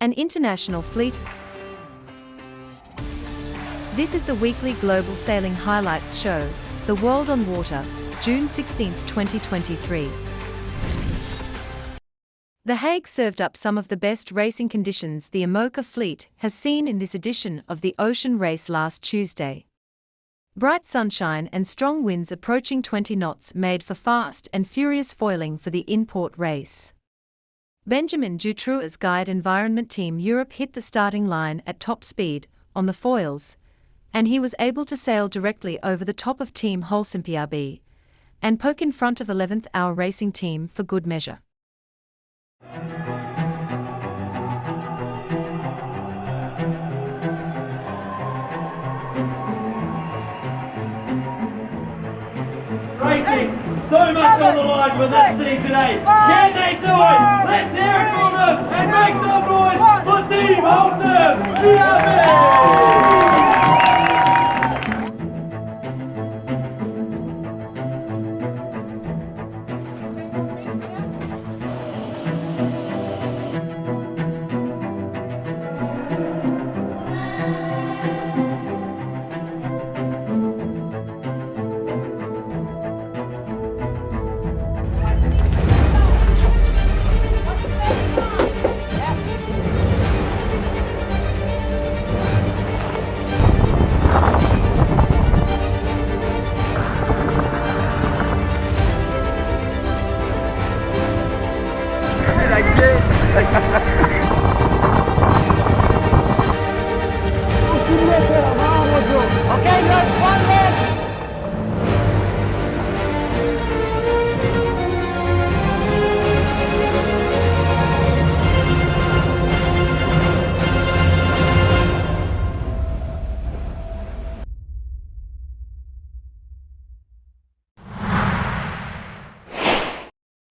an international fleet. This is the weekly Global Sailing Highlights show, The World on Water, June 16, 2023. The Hague served up some of the best racing conditions the IMOCA fleet has seen in this edition of the Ocean Race last Tuesday. Bright sunshine and strong winds approaching 20 knots made for fast and furious foiling for the InPort race. Benjamin Dutreux's guide environment Team Europe hit the starting line at top speed on the foils, and he was able to sail directly over the top of Team Holcim PRB and poke in front of 11th Hour Racing Team for good measure. Racing so much on the line for this team today. Can they do it? Let's hear it for them and make some noise for Team Holcim PRB!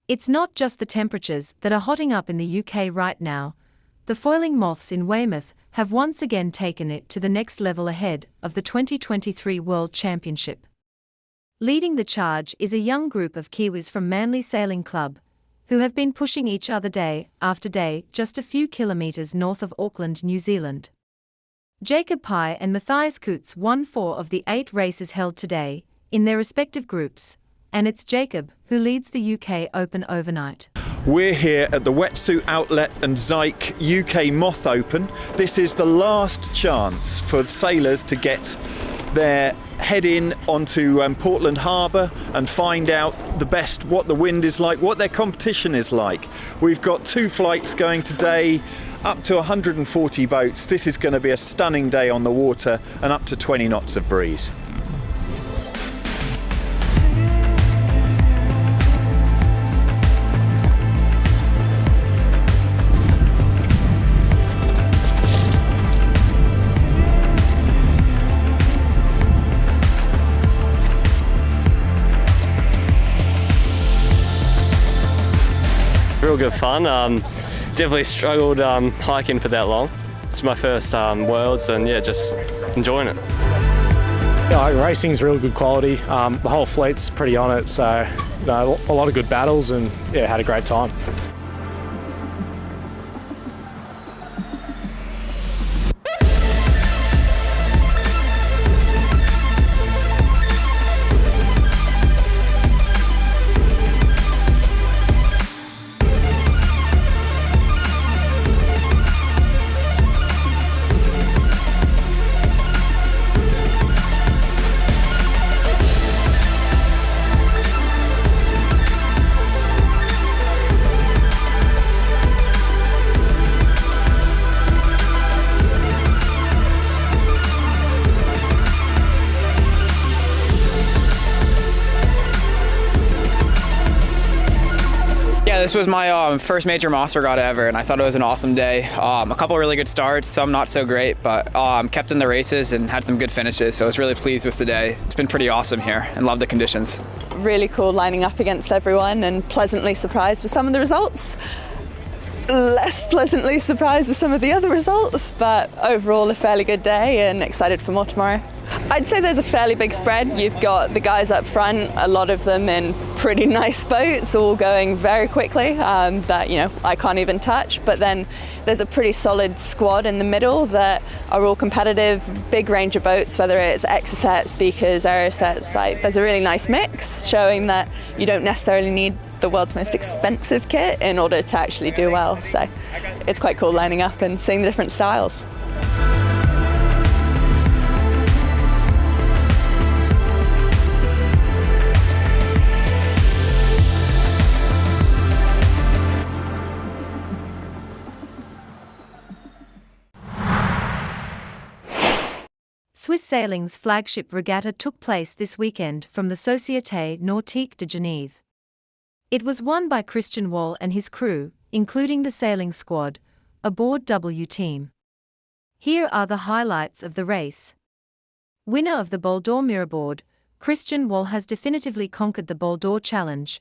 It's not just the temperatures that are hotting up in the UK right now. The foiling Moths in Weymouth have once again taken it to the next level ahead of the 2023 World Championship. Leading the charge is a young group of Kiwis from Manly Sailing Club, who have been pushing each other day after day just a few kilometres north of Auckland, New Zealand. Pye and Mathias Coutts won 4 of the 8 races held today, in their respective groups, and it's Jacob who leads the UK Open overnight. We're here at the Wetsuit Outlet and Zyke UK Moth Open. This is the last chance for sailors to get their head in onto Portland Harbour and find out what the wind is like, what their competition is like. We've got 2 flights going today, up to 140 boats. This is going to be a stunning day on the water and up to 20 knots of breeze. Real good fun. Definitely struggled hiking for that long. It's my first Worlds, and yeah, just enjoying it. Yeah, racing's real good quality. The whole fleet's pretty on it, so a lot of good battles, and yeah, had a great time. This was my first major Moths regatta ever, and I thought it was an awesome day. A couple really good starts, some not so great, but kept in the races and had some good finishes, so I was really pleased with the day. It's been pretty awesome here and love the conditions. Really cool lining up against everyone and pleasantly surprised with some of the results. Less pleasantly surprised with some of the other results, but overall a fairly good day and excited for more tomorrow. I'd say there's a fairly big spread. You've got the guys up front, a lot of them in pretty nice boats, all going very quickly that, you know, I can't even touch. But then there's a pretty solid squad in the middle that are all competitive, big range of boats, whether it's exocets, beakers, aerosets. Like, there's a really nice mix showing that you don't necessarily need the world's most expensive kit in order to actually do well. So it's quite cool lining up and seeing the different styles. Swiss Sailing's flagship regatta took place this weekend from the Société Nautique de Genève. It was won by Christian Wall and his crew, including the sailing squad, aboard W Team. Here are the highlights of the race. Winner of the Bol d'Or Miraboud, Christian Wall has definitively conquered the Bol d'Or Challenge,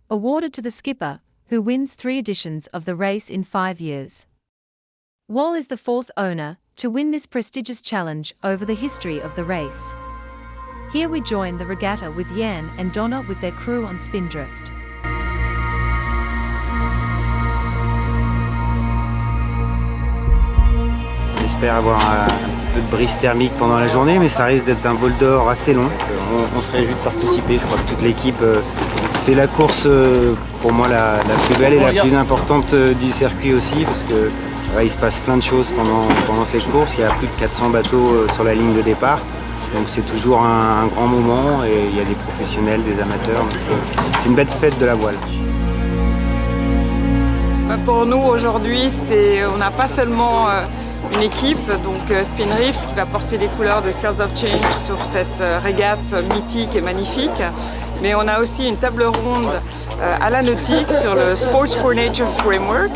awarded to the skipper, who wins 3 editions of the race in 5 years. Wall is the 4th owner to win this prestigious challenge over the history of the race. Here we join the regatta with Jan and Donna with their crew on Spindrift. On espère avoir un petit peu de brise thermique pendant la journée, mais ça risque d'être un bol d'or assez long. On se réjouit de participer, je crois que toute l'équipe, c'est la course pour moi la plus belle et la plus importante du circuit aussi, parce que là, il se passe plein de choses pendant cette course. Il y a plus de 400 bateaux sur la ligne de départ, donc c'est toujours un grand moment et il y a des professionnels, des amateurs, donc c'est une belle fête de la voile. Pour nous aujourd'hui, on n'a pas seulement une équipe, donc Spindrift, qui va porter les couleurs de Sails of Change sur cette régate mythique et magnifique, mais on a aussi une table ronde à la nautique sur le Sports for Nature Framework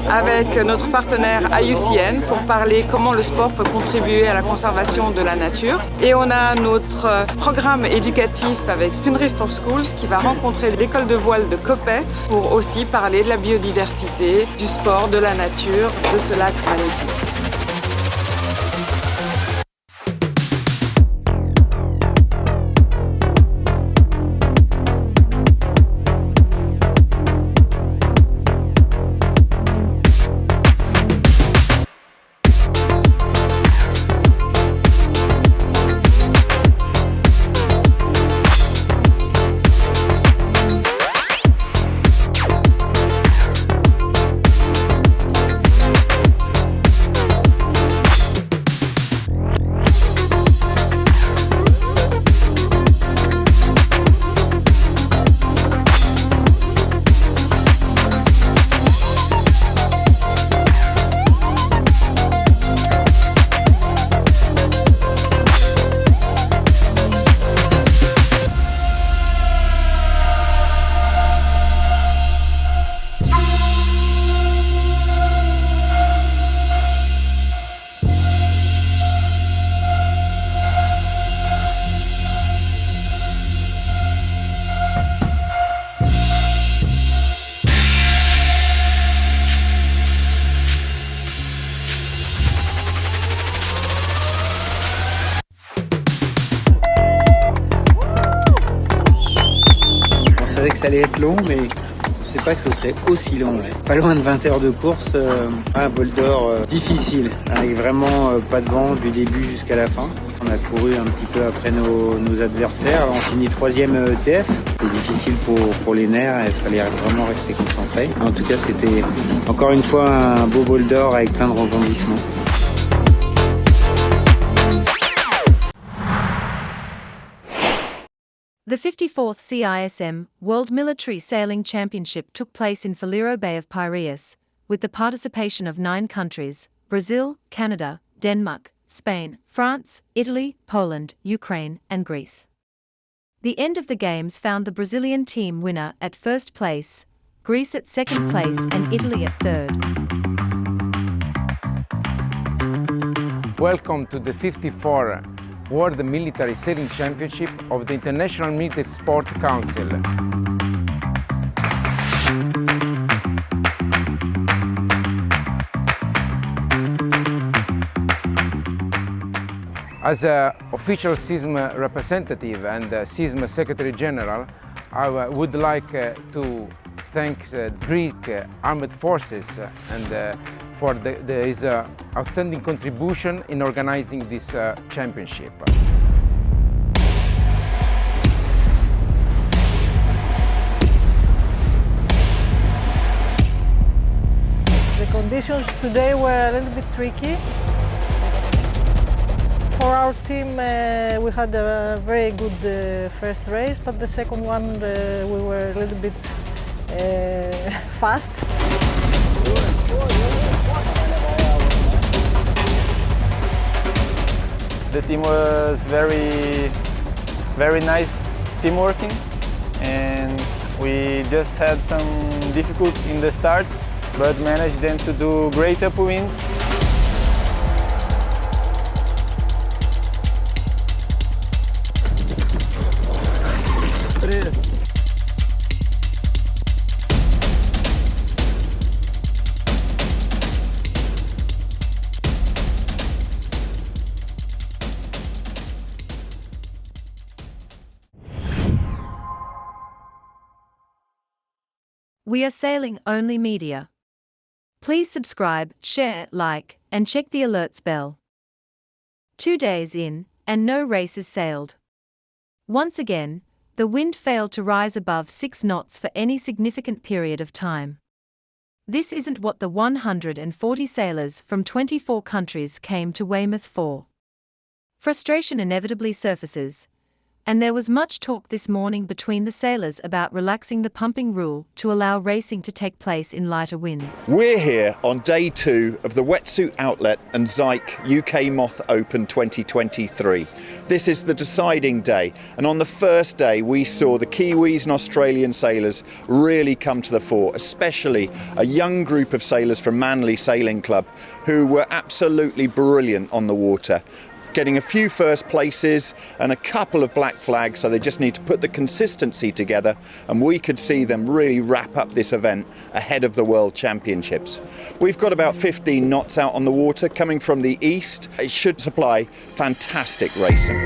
avec notre partenaire IUCN pour parler comment le sport peut contribuer à la conservation de la nature. Et on a notre programme éducatif avec Spindrift for Schools qui va rencontrer l'école de voile de Cove pour aussi parler de la biodiversité, du sport, de la nature, de ce lac magnifique. On savait que ça allait être long, mais on ne sait pas que ce serait aussi long. Pas loin de 20 heures de course, un bol d'or difficile, avec vraiment pas de vent du début jusqu'à la fin. On a couru un petit peu après nos adversaires. On finit 3e ETF. C'était difficile pour les nerfs, il fallait vraiment rester concentré. En tout cas, c'était encore une fois un beau bol d'or avec plein de rebondissements. The 54th CISM World Military Sailing Championship took place in Faliro Bay of Piraeus, with the participation of 9 countries: Brazil, Canada, Denmark, Spain, France, Italy, Poland, Ukraine, and Greece. The end of the games found the Brazilian team winner at 1st place, Greece at 2nd place, and Italy at 3rd. Welcome to the 54th World Military Sailing Championship of the International Military Sport Council. As an official Cism representative and Cism Secretary General, I would like to thank Greek Armed Forces and for his outstanding contribution in organizing this championship. The conditions today were a little bit tricky. For our team, we had a very good first race, but the second one we were a little bit fast. The team was very nice team working, and we just had some difficulty in the starts, but managed then to do great upwinds. We are Sailing Only Media. Please subscribe, share, like, and check the alerts bell. 2 days in, and no races sailed. Once again, the wind failed to rise above 6 knots for any significant period of time. This isn't what the 140 sailors from 24 countries came to Weymouth for. Frustration inevitably surfaces, and there was much talk this morning between the sailors about relaxing the pumping rule to allow racing to take place in lighter winds. We're here on day 2 of the Wetsuit Outlet and Zyke UK Moth Open 2023. This is the deciding day, and on the first day we saw the Kiwis and Australian sailors really come to the fore, especially a young group of sailors from Manly Sailing Club who were absolutely brilliant on the water, getting a few first places and a couple of black flags, so they just need to put the consistency together, and we could see them really wrap up this event ahead of the World Championships. We've got about 15 knots out on the water coming from the east. It should supply fantastic racing.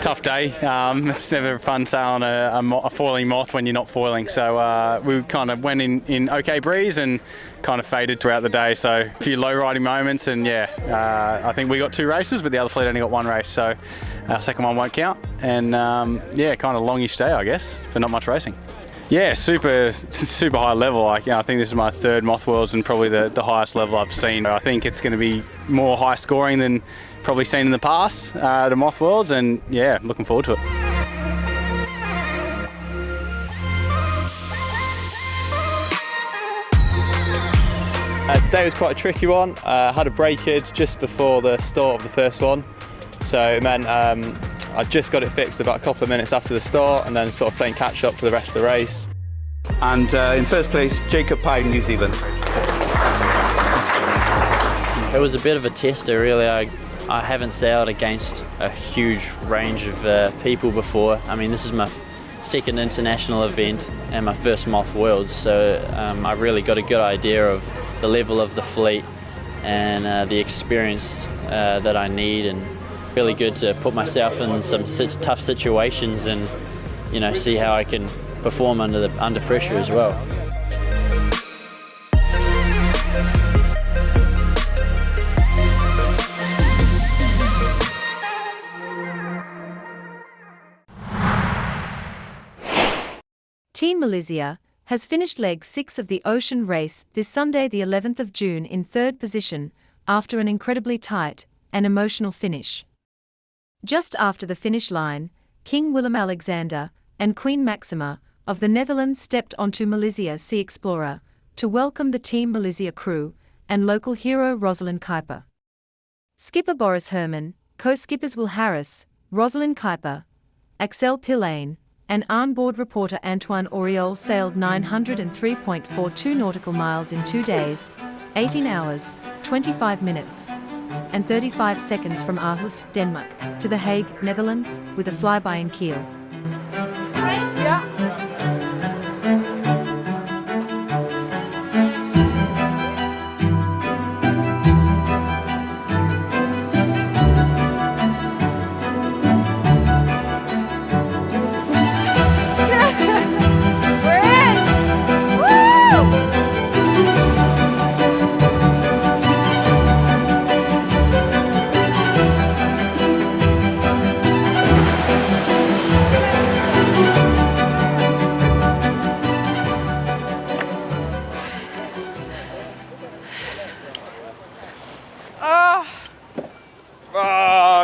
Tough day. It's never fun sailing a foiling moth when you're not foiling. So we kind of went in okay breeze and kind of faded throughout the day. So a few low riding moments, and I think we got 2 races, but the other fleet only got 1 race. So our second one won't count. And kind of longish day, I guess, for not much racing. Yeah, super high level. I think this is my 3rd Moth Worlds and probably the highest level I've seen. I think it's going to be more high scoring than probably seen in the past, the Moth Worlds, and looking forward to it. Today was quite a tricky one. I had a breakage just before the start of the first one, so it meant I just got it fixed about a couple of minutes after the start, and then sort of playing catch up for the rest of the race. And in first place, Jacob Pye, New Zealand. It was a bit of a tester, really. I haven't sailed against a huge range of people before. I mean, this is my 2nd international event and my 1st Moth Worlds, so I really got a good idea of the level of the fleet and the experience that I need, and really good to put myself in some tough situations and see how I can perform under pressure as well. Team Malizia, has finished leg 6 of the Ocean Race this Sunday the 11th of June in 3rd position, after an incredibly tight and emotional finish. Just after the finish line, King Willem-Alexander and Queen Maxima of the Netherlands stepped onto Malizia Sea Explorer to welcome the Team Malizia crew and local hero Rosalind Kuiper. Skipper Boris Herman, co-skippers Will Harris, Rosalind Kuiper, Axel Pillane, and onboard reporter Antoine Auriol sailed 903.42 nautical miles in 2 days, 18 hours, 25 minutes, and 35 seconds from Aarhus, Denmark, to The Hague, Netherlands, with a flyby in Kiel.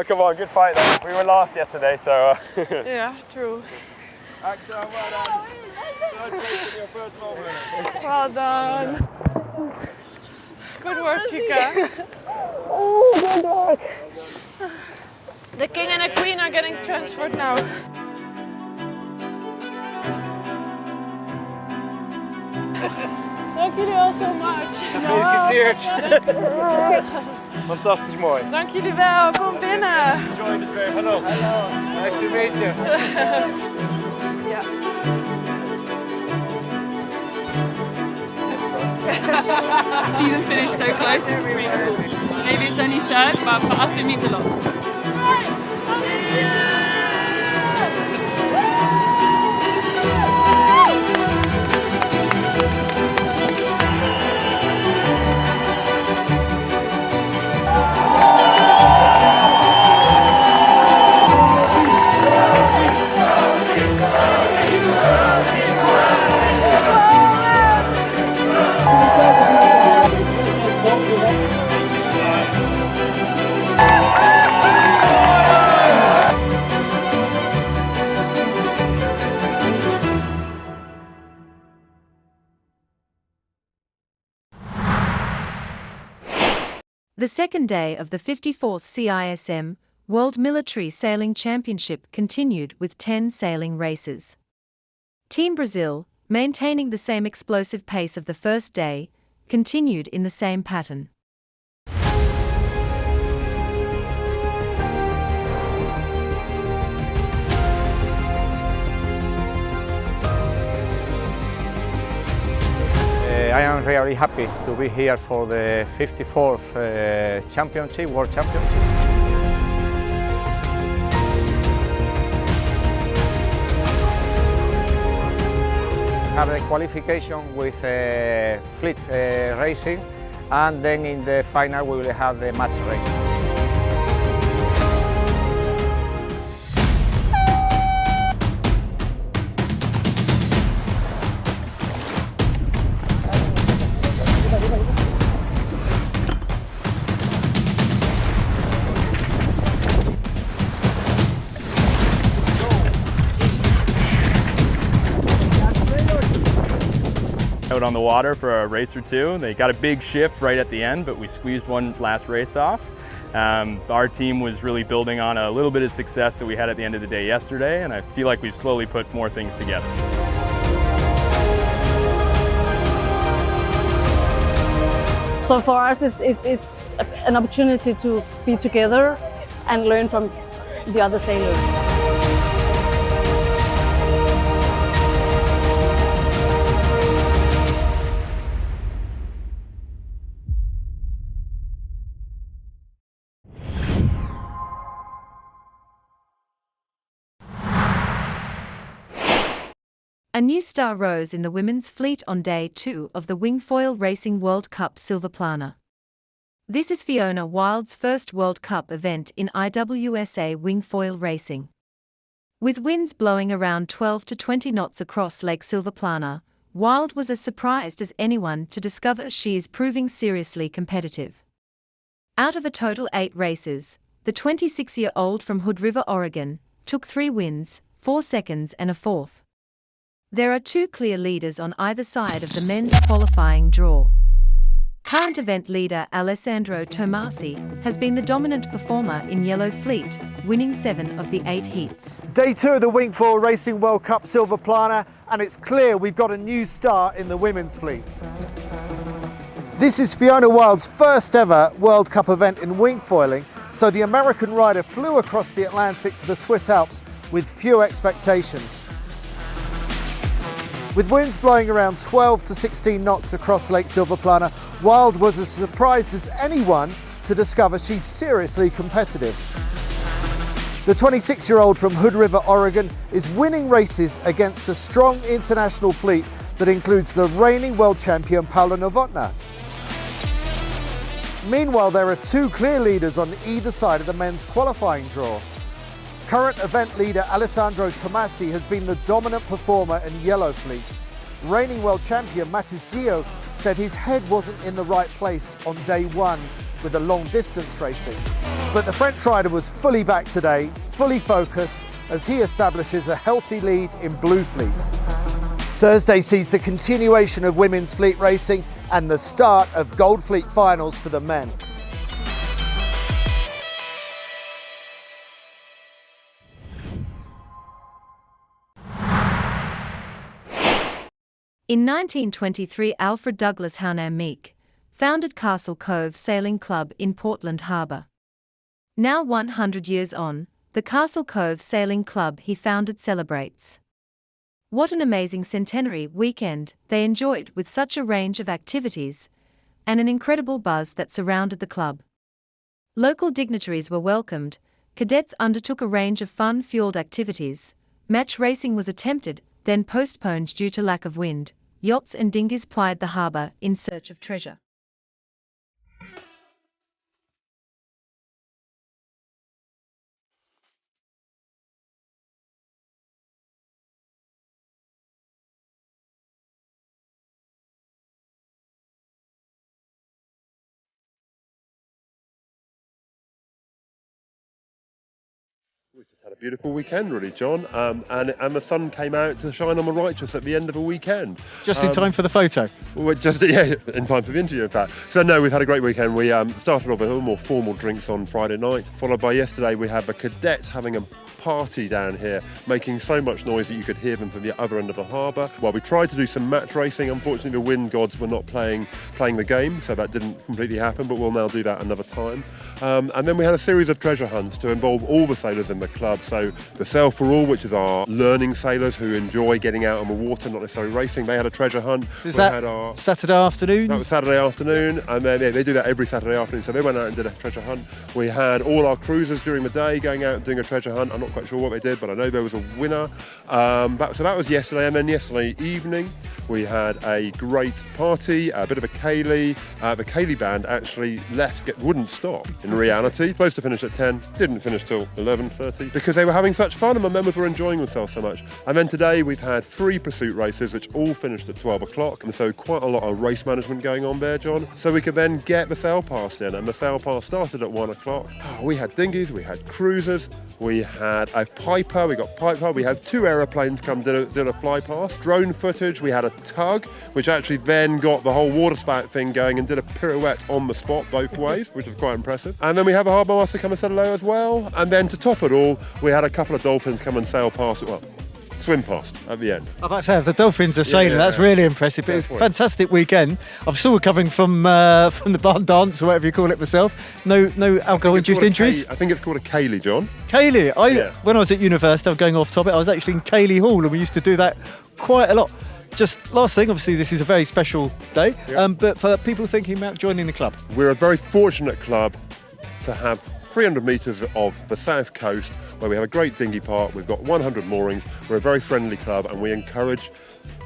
Come on, good fight though. We were last yesterday, so... Yeah, true. Axel, well done. Third place in your first moment. Well done. Good work, Chica. Oh, good work. The king and the queen are getting transferred now. Dank jullie wel zo much. Gefeliciteerd. Fantastisch mooi. Dank jullie wel, kom binnen. Enjoy the trip. Hallo. Hallo. Nice to meet you. Ja. See them finish so close, it's pretty cool. Maybe it's only third, but for us it means a lot. The second day of the 54th CISM World Military Sailing Championship continued with 10 sailing races. Team Brazil, maintaining the same explosive pace of the first day, continued in the same pattern. I am really happy to be here for the 54th championship, World Championship. Have a qualification with fleet racing, and then in the final we will have the match race. Out on the water for a race or two. They got a big shift right at the end, but we squeezed one last race off. Our team was really building on a little bit of success that we had at the end of the day yesterday, and I feel like we've slowly put more things together. So for us, it's an opportunity to be together and learn from the other sailors. A new star rose in the women's fleet on day 2 of the Wingfoil Racing World Cup Silverplana. This is Fiona Wild's first World Cup event in IWSA wingfoil racing. With winds blowing around 12 to 20 knots across Lake Silverplana, Wild was as surprised as anyone to discover she is proving seriously competitive. Out of a total 8 races, the 26-year-old from Hood River, Oregon, took 3 wins, 4 seconds and a 4th. There are 2 clear leaders on either side of the men's qualifying draw. Current event leader Alessandro Tomasi has been the dominant performer in Yellow Fleet, winning 7 of the 8 heats. Day 2 of the Wing Foil Racing World Cup Silver Plana, and it's clear we've got a new star in the women's fleet. This is Fiona Wild's first ever World Cup event in wing foiling, so the American rider flew across the Atlantic to the Swiss Alps with few expectations. With winds blowing around 12 to 16 knots across Lake Silverplana, Wild was as surprised as anyone to discover she's seriously competitive. The 26-year-old from Hood River, Oregon is winning races against a strong international fleet that includes the reigning world champion Paula Novotná. Meanwhile, there are 2 clear leaders on either side of the men's qualifying draw. Current event leader Alessandro Tomasi has been the dominant performer in Yellow Fleet. Reigning world champion Mathis GUYOT said his head wasn't in the right place on day 1 with the long distance racing. But the French rider was fully back today, fully focused, as he establishes a healthy lead in Blue Fleet. Thursday sees the continuation of women's fleet racing and the start of Gold Fleet finals for the men. In 1923, Alfred Douglas Hownan Meek founded Castle Cove Sailing Club in Portland Harbour. Now 100 years on, the Castle Cove Sailing Club he founded celebrates. What an amazing centenary weekend they enjoyed with such a range of activities and an incredible buzz that surrounded the club. Local dignitaries were welcomed, cadets undertook a range of fun-fueled activities, match racing was attempted, then postponed due to lack of wind. Yachts and dinghies plied the harbour in search of treasure. We've just had a beautiful weekend, really, John, and the sun came out to shine on the righteous at the end of a weekend. Just in time for the photo? Well, in time for the interview, in fact. So no, we've had a great weekend. We started off with a little more formal drinks on Friday night, followed by yesterday we had the cadets having a party down here, making so much noise that you could hear them from the other end of the harbour. Well, we tried to do some match racing. Unfortunately, the wind gods were not playing the game, so that didn't completely happen, but we'll now do that another time. And then we had a series of treasure hunts to involve all the sailors in the club. So the Sail for All, which is our learning sailors who enjoy getting out on the water, not necessarily racing, they had a treasure hunt. So is that Saturday afternoon? That was Saturday afternoon, and then they do that every Saturday afternoon, so they went out and did a treasure hunt. We had all our cruisers during the day going out and doing a treasure hunt. I'm not quite sure what they did, but I know there was a winner. So that was yesterday, and then yesterday evening we had a great party, a bit of a ceilidh. The ceilidh band actually wouldn't stop in reality. Supposed to finish at 10, didn't finish till 11:30 because they were having such fun and the members were enjoying themselves so much. And then today we've had 3 pursuit races which all finished at 12 o'clock, and so quite a lot of race management going on there, John. So we could then get the sail pass in, and the sail pass started at 1 o'clock. We had dinghies, we had cruisers, we had a piper, we had 2 aeroplanes come did a fly past, drone footage, we had a tug, which actually then got the whole water spout thing going and did a pirouette on the spot both ways, which was quite impressive. And then we have a harbour master come and say hello as well. And then to top it all, we had a couple of dolphins come and sail past, swim past at the end. I'm about to say, if the dolphins are sailing, that's really impressive. But it's a fantastic weekend. I'm still recovering from the barn dance, or whatever you call it myself. No alcohol-induced injuries? I think it's called a ceilidh, John. Ceilidh? When I was at university, I'm going off topic, I was actually in Ceilidh Hall, and we used to do that quite a lot. Just last thing, obviously this is a very special day, but for people thinking about joining the club. We're a very fortunate club to have 300 metres of the south coast where we have a great dinghy park, we've got 100 moorings, we're a very friendly club and we encourage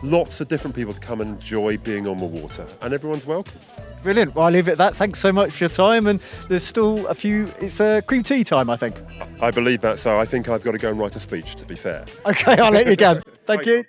lots of different people to come and enjoy being on the water, and everyone's welcome. Brilliant. Well, I'll leave it at that. Thanks so much for your time, and there's still a few, it's cream tea time, I think. I believe that, so I think I've got to go and write a speech, to be fair. Okay, I'll let you go. Thank you.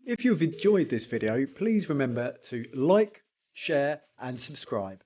If you've enjoyed this video, please remember to like, share and subscribe.